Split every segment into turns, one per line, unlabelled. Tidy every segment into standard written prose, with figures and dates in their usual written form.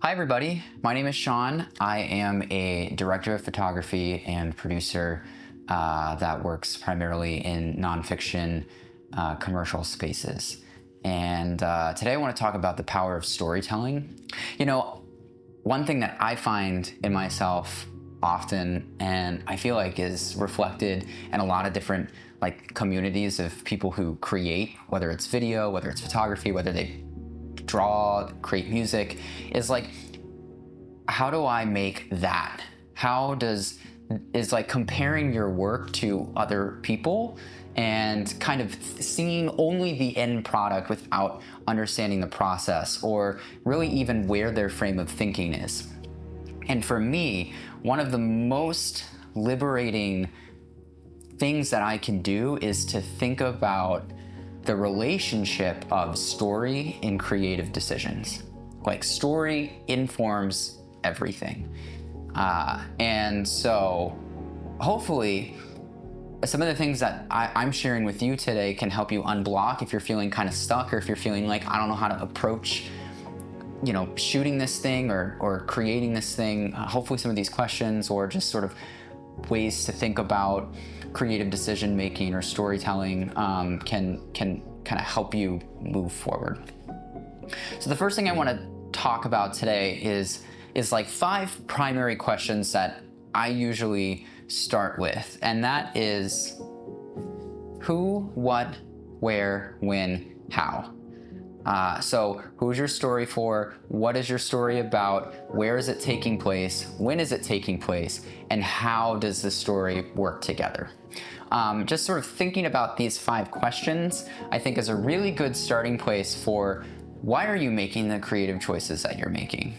Hi, everybody. My name is Sean. I am a director of photography and producer that works primarily in nonfiction commercial spaces. And today I want to talk about the power of storytelling. You know, one thing that I find in myself often, and I feel like is reflected in a lot of different communities of people who create, whether it's video, whether it's photography, whether they draw, create music, is how do I make that? Is comparing your work to other people and kind of seeing only the end product without understanding the process or really even where their frame of thinking is. And for me, one of the most liberating things that I can do is to think about the relationship of story and creative decisions. Story informs everything. And so hopefully some of the things that I'm sharing with you today can help you unblock if you're feeling kind of stuck, or if you're feeling like, I don't know how to approach shooting this thing or creating this thing. Hopefully some of these questions, or just sort of ways to think about creative decision making or storytelling can kind of help you move forward. So the first thing I want to talk about today is 5 primary questions that I usually start with, and that is who, what, where, when, how. So who's your story for? What is your story about? Where is it taking place? When is it taking place? And how does the story work together? Just sort of thinking about these 5 questions, I think, is a really good starting place for why are you making the creative choices that you're making?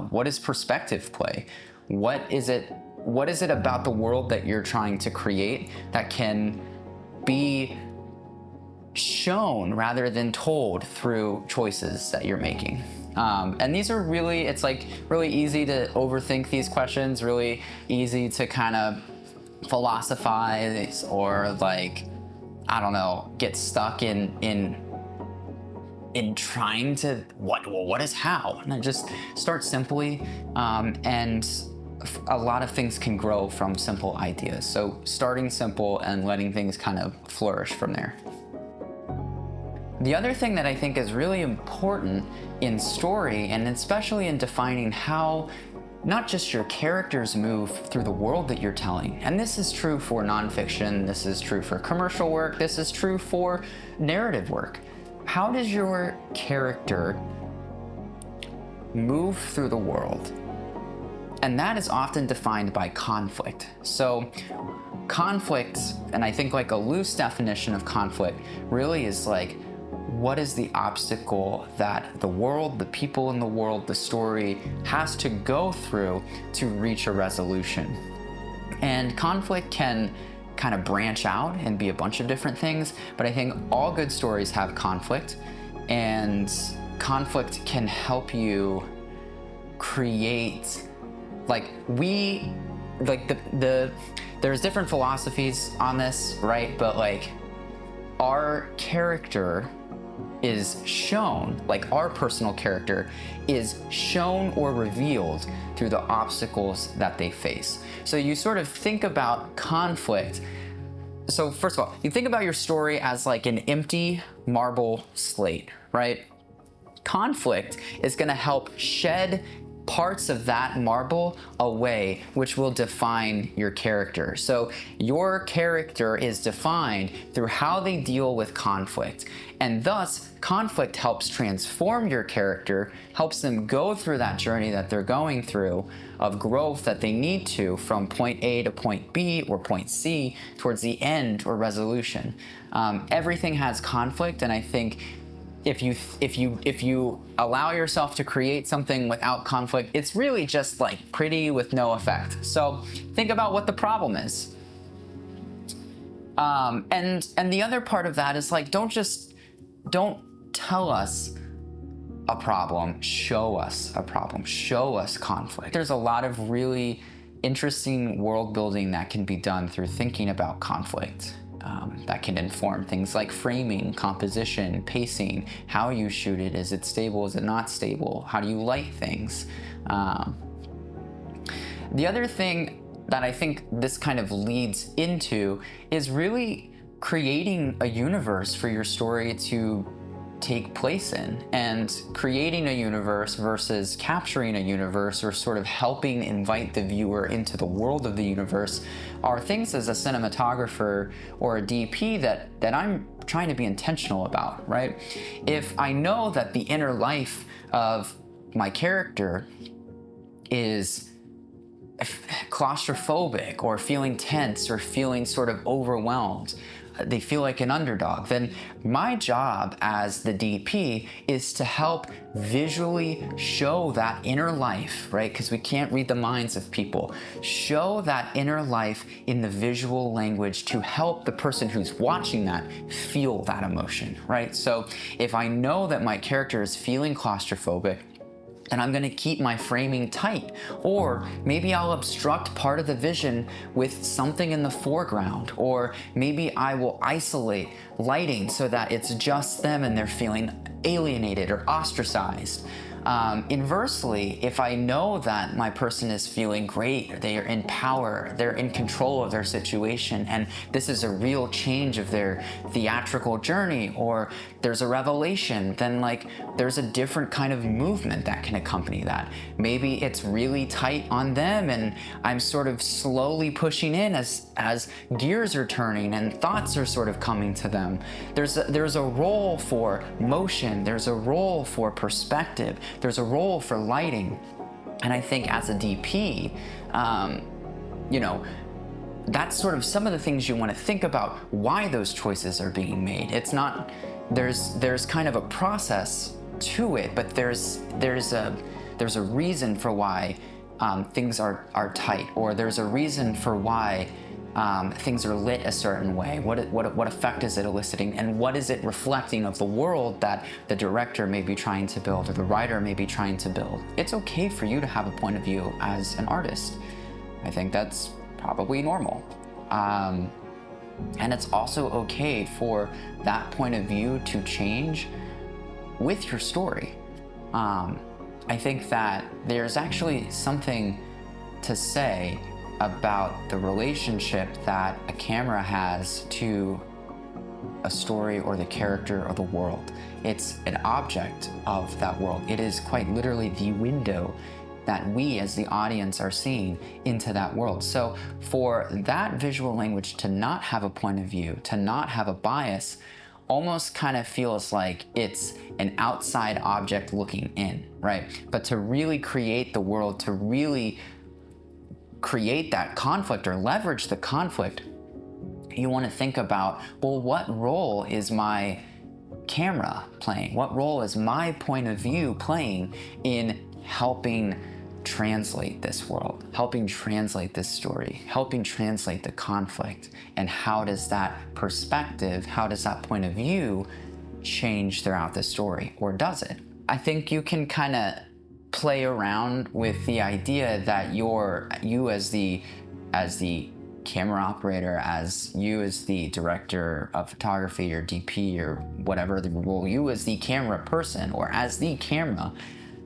What does perspective play? What is it about the world that you're trying to create that can be shown rather than told through choices that you're making? And these are really, it's really easy to overthink these questions, really easy to kind of philosophize or I don't know, get stuck in trying to, what is how? And I just start simply, and a lot of things can grow from simple ideas. So starting simple and letting things kind of flourish from there. The other thing that I think is really important in story, and especially in defining how not just your characters move through the world that you're telling, and this is true for nonfiction, this is true for commercial work, this is true for narrative work. How does your character move through the world? And that is often defined by conflict. So conflict, and I think a loose definition of conflict really is what is the obstacle that the world, the people in the world, the story has to go through to reach a resolution? And conflict can kind of branch out and be a bunch of different things, but I think all good stories have conflict, and conflict can help you create, there's different philosophies on this, right? But our character is shown, our personal character is shown or revealed through the obstacles that they face. So you sort of think about conflict. So first of all, you think about your story as an empty marble slate, right? Conflict is going to help shed parts of that marble away, which will define your character. So your character is defined through how they deal with conflict. And thus, conflict helps transform your character, helps them go through that journey that they're going through of growth that they need to from point A to point B or point C towards the end or resolution. Everything has conflict, and I think if you allow yourself to create something without conflict, it's really just pretty with no effect. So think about what the problem is. And the other part of that is don't tell us a problem, show us a problem, show us conflict. There's a lot of really interesting world building that can be done through thinking about conflict. that can inform things like framing, composition, pacing, how you shoot it. Is it stable? Is it not stable? How do you light things? The other thing that I think this kind of leads into is really creating a universe for your story to take place in, and creating a universe versus capturing a universe, or sort of helping invite the viewer into the world of the universe, are things as a cinematographer or a DP that I'm trying to be intentional about, right? If I know that the inner life of my character is claustrophobic, or feeling tense, or feeling sort of overwhelmed, they feel like an underdog, then my job as the DP is to help visually show that inner life, right? Because we can't read the minds of people. Show that inner life in the visual language to help the person who's watching that feel that emotion, right? So if I know that my character is feeling claustrophobic, and I'm gonna keep my framing tight. Or maybe I'll obstruct part of the vision with something in the foreground. Or maybe I will isolate lighting so that it's just them and they're feeling alienated or ostracized. Inversely, if I know that my person is feeling great, they are in power, they're in control of their situation, and this is a real change of their theatrical journey, or there's a revelation, then like there's a different kind of movement that can accompany that. Maybe it's really tight on them and I'm sort of slowly pushing in as gears are turning and thoughts are sort of coming to them. There's a role for motion, there's a role for perspective, there's a role for lighting. And I think as a DP, that's sort of some of the things you want to think about why those choices are being made. It's not, there's kind of a process to it, but there's a reason for why things are tight, or there's a reason for why things are lit a certain way. What effect is it eliciting, and what is it reflecting of the world that the director may be trying to build, or the writer may be trying to build? It's okay for you to have a point of view as an artist. I think that's probably normal. And it's also okay for that point of view to change with your story. I think that there's actually something to say about the relationship that a camera has to a story or the character or the world. It's an object of that world. It is quite literally the window that we as the audience are seeing into that world. So for that visual language to not have a point of view, to not have a bias, almost kind of feels like it's an outside object looking in, right? But to really create the world, to really create that conflict or leverage the conflict, you want to think about, well, what role is my camera playing? What role is my point of view playing in helping translate this world, helping translate this story, helping translate the conflict? And how does that perspective, how does that point of view change throughout the story, or does it? I think you can kind of play around with the idea that you as the camera operator, as you as the director of photography or DP or whatever the role, you as the camera person or as the camera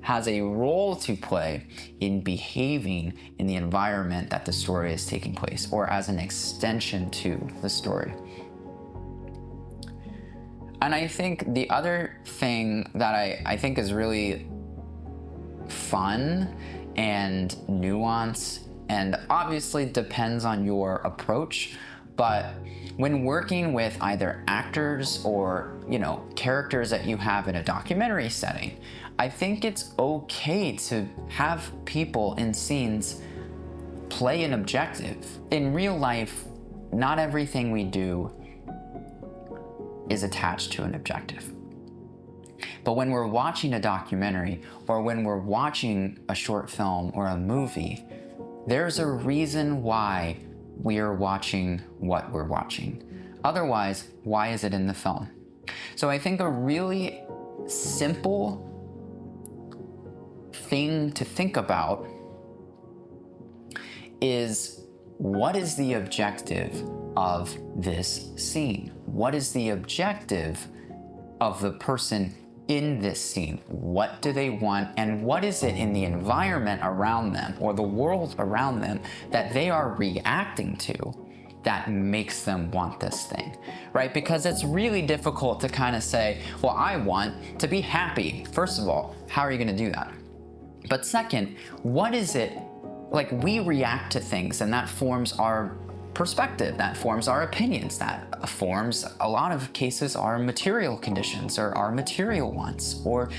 has a role to play in behaving in the environment that the story is taking place, or as an extension to the story. And I think the other thing that I think is really fun and nuanced, and obviously depends on your approach, but when working with either actors or characters that you have in a documentary setting, I think it's okay to have people in scenes play an objective. In real life, not everything we do is attached to an objective. But when we're watching a documentary, or when we're watching a short film or a movie, there's a reason why we are watching what we're watching. Otherwise, why is it in the film? So I think a really simple thing to think about is, what is the objective of this scene? What is the objective of the person in this scene? What do they want, and what is it in the environment around them or the world around them that they are reacting to that makes them want this thing, right? Because it's really difficult to kind of say, well, I want to be happy. First of all, how are you going to do that? But second, what is it, like, we react to things and that forms our perspective, that forms our opinions, that forms, a lot of cases, our material conditions or our material wants, or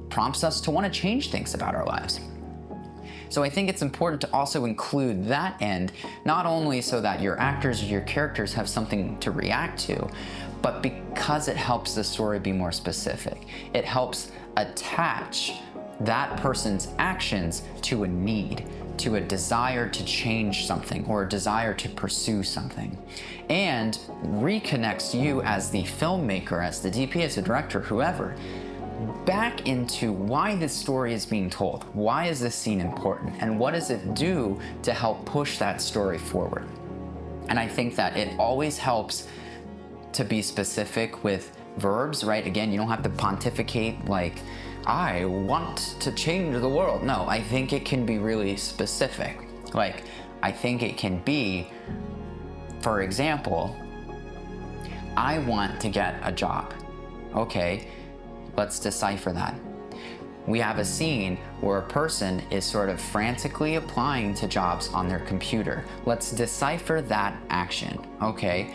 prompts us to want to change things about our lives. So I think it's important to also include that end, not only so that your actors or your characters have something to react to, but because it helps the story be more specific. It helps attach that person's actions to a need, to a desire to change something or a desire to pursue something, and reconnects you as the filmmaker, as the DP, as the director, whoever, back into why this story is being told. Why is this scene important? And what does it do to help push that story forward? And I think that it always helps to be specific with verbs, right? Again, you don't have to pontificate like, I want to change the world. No, I think it can be really specific. Like, I think it can be, for example, I want to get a job. Okay, let's decipher that. We have a scene where a person is sort of frantically applying to jobs on their computer. Let's decipher that action. Okay,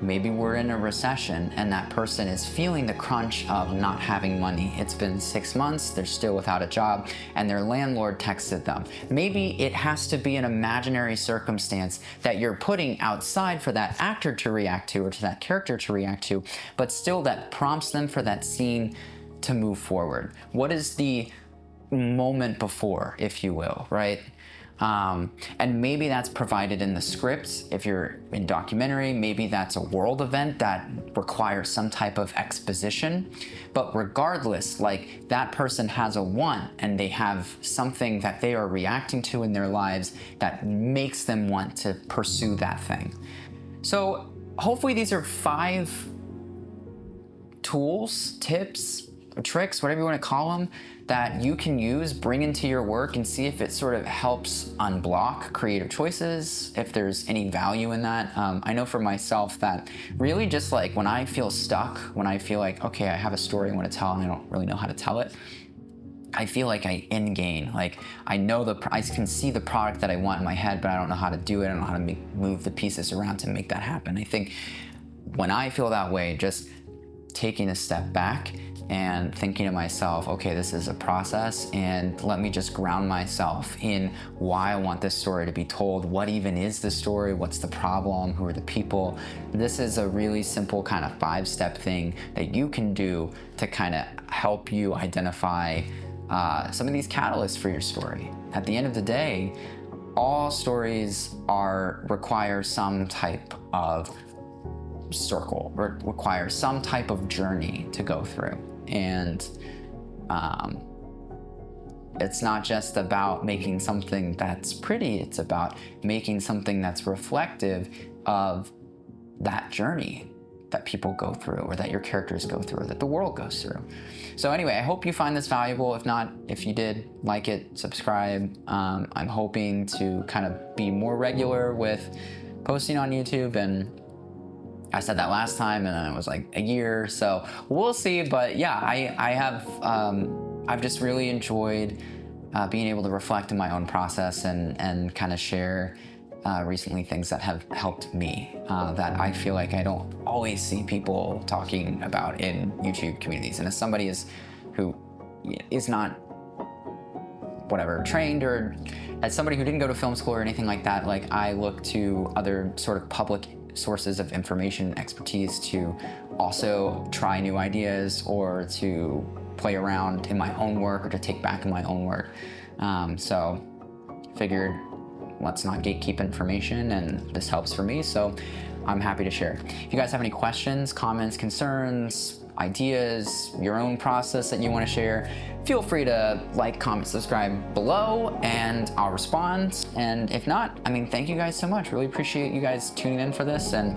maybe we're in a recession and that person is feeling the crunch of not having money. It's been 6 months, they're still without a job, and their landlord texted them. Maybe it has to be an imaginary circumstance that you're putting outside for that actor to react to or to that character to react to, but still that prompts them for that scene to move forward. What is the moment before, if you will, right? And maybe that's provided in the scripts. If you're in documentary, maybe that's a world event that requires some type of exposition. But regardless, like, that person has a want and they have something that they are reacting to in their lives that makes them want to pursue that thing. So hopefully these are 5 tools, tips, tricks, whatever you want to call them, that you can use, bring into your work, and see if it sort of helps unblock creative choices, if there's any value in that. I know for myself that really just like when I feel stuck, when I feel like, okay, I have a story I want to tell and I don't really know how to tell it, I feel like I in-gain. Like, I can see the product that I want in my head, but I don't know how to do it. I don't know how to move the pieces around to make that happen. I think when I feel that way, just taking a step back and thinking to myself, okay, this is a process, and let me just ground myself in why I want this story to be told. What even is the story? What's the problem? Who are the people? This is a really simple kind of 5-step thing that you can do to kind of help you identify some of these catalysts for your story. At the end of the day, all stories require some type of circle, require some type of journey to go through. And it's not just about making something that's pretty, it's about making something that's reflective of that journey that people go through, or that your characters go through, or that the world goes through. So anyway, I hope you find this valuable. If not, if you did, like it, subscribe. I'm hoping to kind of be more regular with posting on YouTube, and I said that last time and then it was like a year, so we'll see. But yeah, I've just really enjoyed being able to reflect in my own process and kind of share recently things that have helped me that I feel like I don't always see people talking about in YouTube communities. And as somebody who is not trained, or as somebody who didn't go to film school or anything like that, like, I look to other sort of public sources of information and expertise to also try new ideas, or to play around in my own work, or to take back in my own work. So figured, let's not gatekeep information, and this helps for me, so I'm happy to share. If you guys have any questions, comments, concerns, ideas, your own process that you want to share, feel free to like, comment, subscribe below, and I'll respond. And if not, I mean, thank you guys so much. Really appreciate you guys tuning in for this, and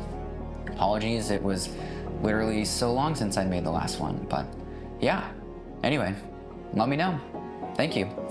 apologies, it was literally so long since I made the last one. But yeah, anyway, let me know. Thank you.